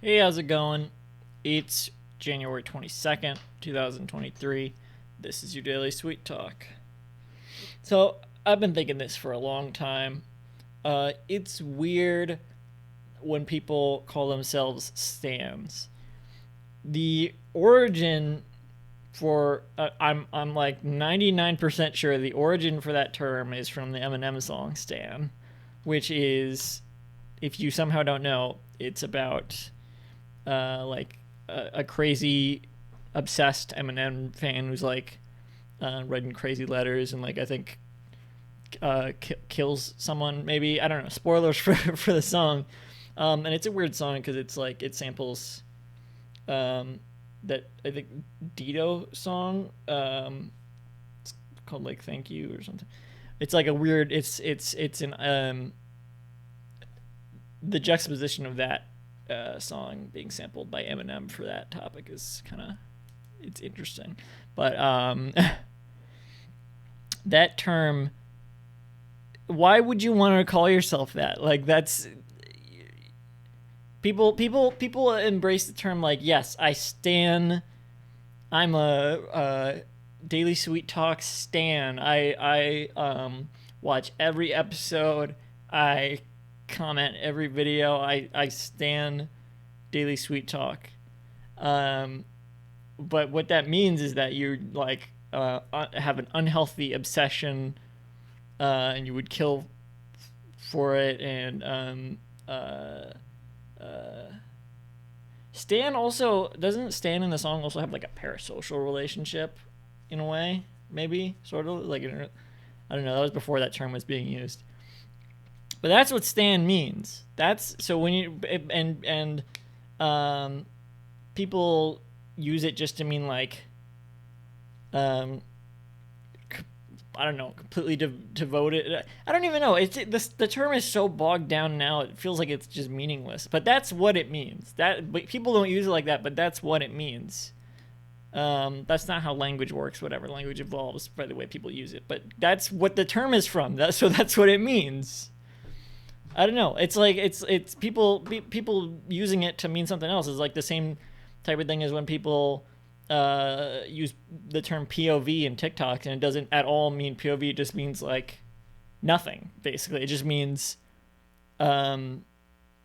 Hey, how's it going? It's January 22nd, 2023. This is your daily sweet talk. So, I've been thinking this for a long time. It's weird when people call themselves stans. The origin for I'm like 99% sure the origin for that term is from the Eminem song Stan, which is, if you somehow don't know, it's about like a crazy obsessed Eminem fan who's like writing crazy letters and like I think kills someone, maybe. I don't know, spoilers for the song. And it's a weird song because it's like it samples that I think Dido song, it's called like Thank You or something. It's like a weird, it's an the juxtaposition of that song being sampled by Eminem for that topic is kind of, it's interesting. But that term, why would you want to call yourself that? Like that's, people embrace the term like, yes, I stan, I'm a daily sweet talk stan. I watch every episode. I comment every video. I stan daily sweet talk. Um, but what that means is that you like have an unhealthy obsession, and you would kill for it. And Stan also, doesn't Stan in the song also have like a parasocial relationship in a way, maybe sort of like, I don't know. That was before that term was being used. But that's what Stan means. That's so when you and people use it just to mean like, um I don't know, completely devoted. I don't even know. The term is so bogged down now. It feels like it's just meaningless. But that's what it means. That, but people don't use it like that. But that's what it means. That's not how language works. Whatever, language evolves by the way people use it. But that's what the term is from. So that's what it means. I don't know. It's like it's people using it to mean something else is like the same type of thing as when people use the term POV in TikTok, and it doesn't at all mean POV. It just means like nothing. Basically, it just means um,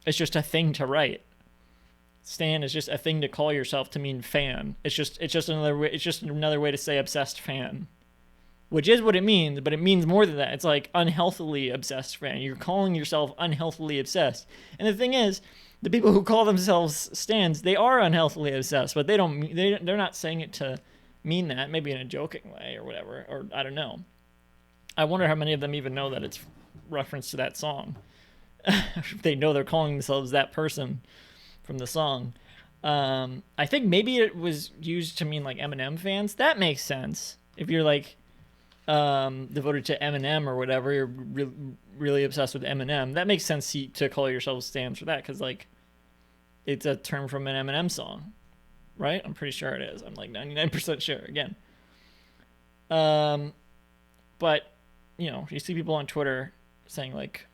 it's just a thing to write. Stan is just a thing to call yourself to mean fan. It's just another way. It's just another way to say obsessed fan, which is what it means, but it means more than that. It's like unhealthily obsessed fan. You're calling yourself unhealthily obsessed. And the thing is, the people who call themselves stans, they are unhealthily obsessed, but they're not saying it to mean that, maybe in a joking way or whatever, or I don't know. I wonder how many of them even know that it's reference to that song. If they know they're calling themselves that person from the song. I think maybe it was used to mean like Eminem fans. That makes sense. If you're like devoted to Eminem or whatever, you're really obsessed with Eminem. That makes sense to call yourself stans for that, because like it's a term from an Eminem song, right? I'm pretty sure it is. I'm like 99% sure. Again, um, but you know, you see people on Twitter saying like,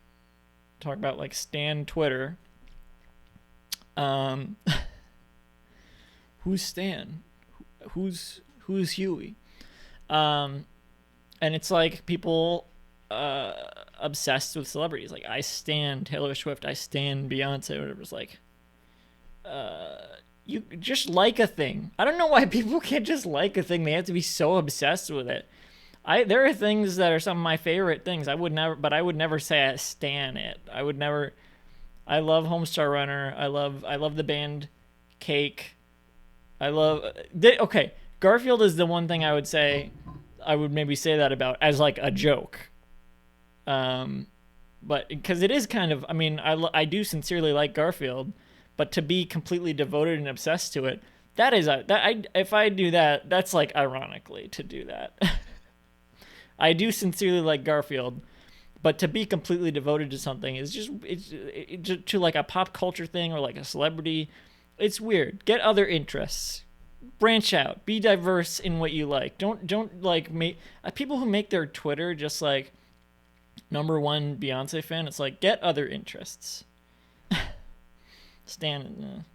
talk about like Stan Twitter. Um, who's Stan? Who's Huey? Um, and it's like people obsessed with celebrities. Like I stan Taylor Swift, I stan Beyonce, whatever. It's like, you just like a thing. I don't know why people can't just like a thing. They have to be so obsessed with it. There are things that are some of my favorite things. I would never say I stan it. I would never. I love Homestar Runner. I love the band Cake. I love. Okay, Garfield is the one thing I would say. I would maybe say that about as like a joke. Um, but because it is kind of. I mean, I do sincerely like Garfield, but to be completely devoted and obsessed to it, that is that I if I do that, that's like ironically to do that. I do sincerely like Garfield, but to be completely devoted to something is just to like a pop culture thing or like a celebrity. It's weird. Get other interests. Branch out. Be diverse in what you like. Don't like make people who make their Twitter just like number one Beyonce fan. It's like, get other interests. Stan.